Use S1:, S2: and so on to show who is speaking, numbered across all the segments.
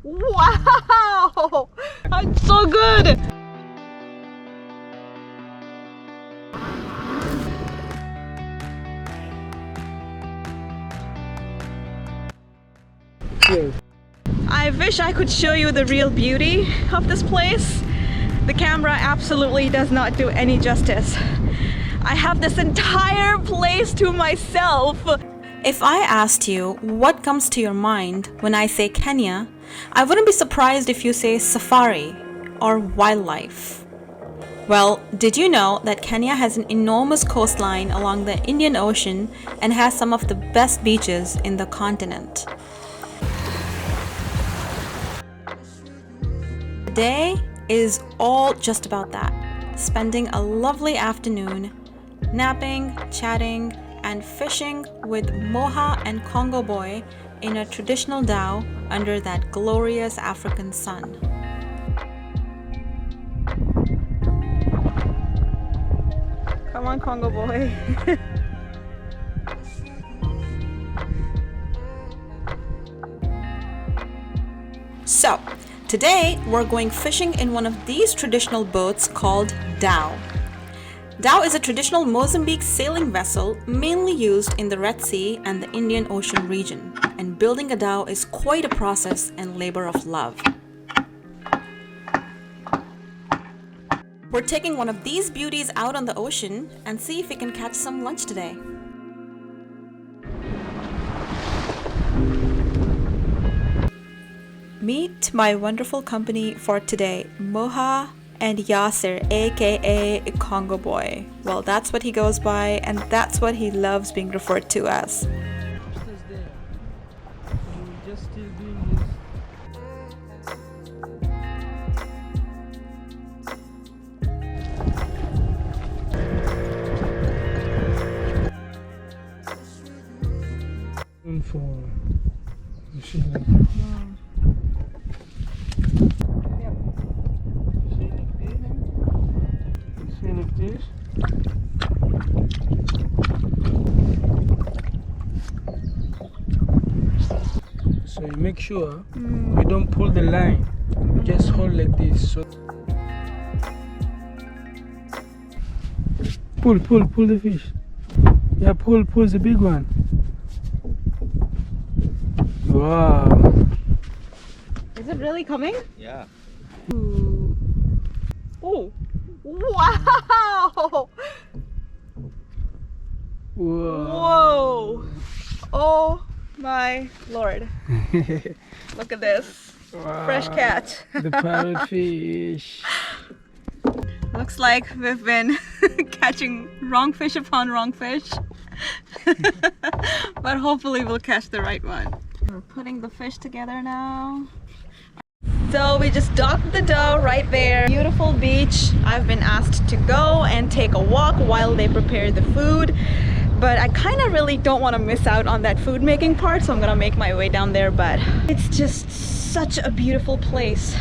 S1: Wow! It's so good! I wish I could show you the real beauty of this place. The camera absolutely does not do any justice. I have this entire place to myself. If I asked you what comes to your mind when I say Kenya, I wouldn't be surprised if you say safari or wildlife. Well, did you know that Kenya has an enormous coastline along the Indian Ocean and has some of the best beaches in the continent? Today is all just about that. Spending a lovely afternoon, napping, chatting, and fishing with Moha and Congo boy in a traditional dhow under that glorious African sun. Come on, Congo boy. So, today we're going fishing in one of these traditional boats called dhow. Dhow is a traditional Mozambique sailing vessel mainly used in the Red Sea and the Indian Ocean region, and building a dhow is quite a process and labor of love. We're taking one of these beauties out on the ocean and see if we can catch some lunch today. Meet my wonderful company for today, Moha and Yasser, aka Congo boy. Well, that's what he goes by, and that's what he loves being referred to as.
S2: For machine like this. So you make sure you don't pull the line, you just hold like this. So pull the fish. Yeah, pull the big one. Wow.
S1: Is it really coming?
S3: Yeah.
S1: Ooh. Oh. Wow!
S2: Whoa.
S1: Whoa! Oh my lord. Look at this.
S2: Wow.
S1: Fresh catch.
S2: The parrotfish.
S1: Looks like we've been catching wrong fish upon wrong fish. But hopefully we'll catch the right one. We're putting the fish together now. So we just docked the dhow right there. Beautiful beach. I've been asked to go and take a walk while they prepare the food, but I kind of really don't want to miss out on that food making part, so I'm gonna make my way down there. But it's just such a beautiful place.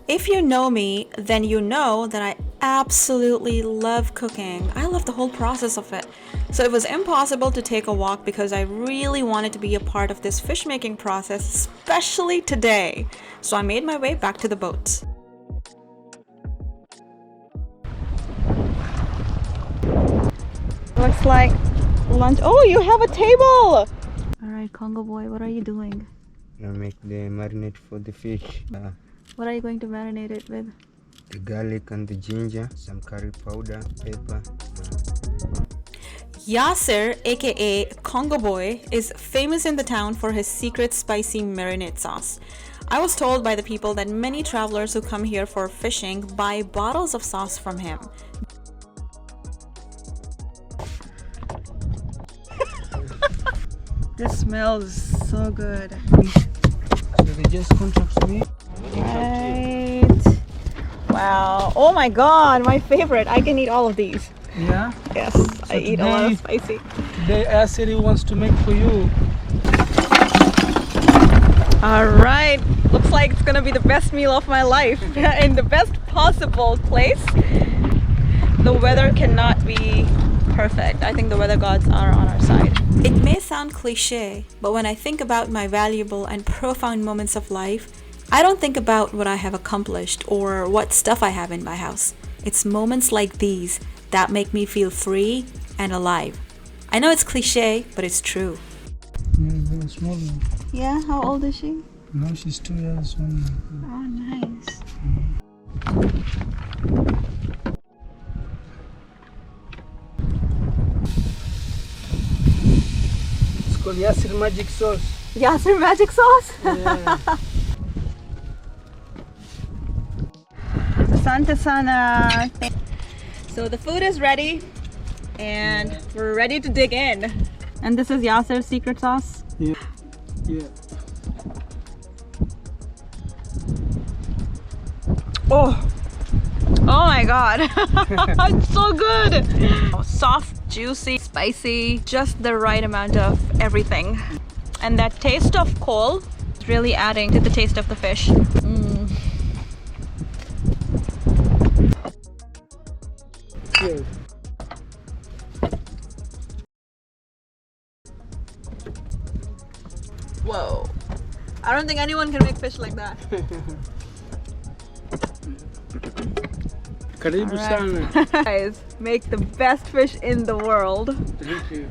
S1: If you know me, then you know that I absolutely love cooking. I love the whole process of it. So it was impossible to take a walk because I really wanted to be a part of this fish making process, especially today. So I made my way back to the boat. Looks like lunch. Oh, you have a table! Alright, Congo boy, what are you doing?
S3: I make the marinade for the fish.
S1: What are you going to marinate it with?
S3: The garlic and the ginger, some curry powder, pepper.
S1: Yasser, aka Congo boy, is famous in the town for his secret spicy marinade sauce. I was told by the people that many travelers who come here for fishing buy bottles of sauce from him. This smells so good.
S2: So they just contact me.
S1: Right. Wow. Oh my god, my favorite. I can eat all of these.
S2: Yeah?
S1: Yes,
S2: So
S1: I eat a lot of
S2: today-
S1: spicy.
S2: Today I said he wants to make for you.
S1: Alright. Looks like it's gonna be the best meal of my life in the best possible place. The weather cannot be perfect. I think the weather gods are on our side. It may sound cliche, but when I think about my valuable and profound moments of life, I don't think about what I have accomplished or what stuff I have in my house. It's moments like these that make me feel free and alive. I know it's cliche, but it's true.
S2: Yeah, very small one.
S1: Yeah, how old is she?
S2: Now she's 2 years old.
S1: Oh, nice.
S2: It's called Yasser magic sauce.
S1: Yasser magic sauce?
S2: Yeah.
S1: Santa Sana. So the food is ready and we're ready to dig in. And this is Yasser's secret sauce.
S2: Yeah. Yeah.
S1: Oh my god. It's so good. Soft, juicy, spicy, just the right amount of everything. And that taste of coal is really adding to the taste of the fish.
S2: Cheers.
S1: Whoa. I don't think anyone can make fish like that.
S2: Karibu sana.
S1: Guys, make the best fish in the world.
S2: Thank you.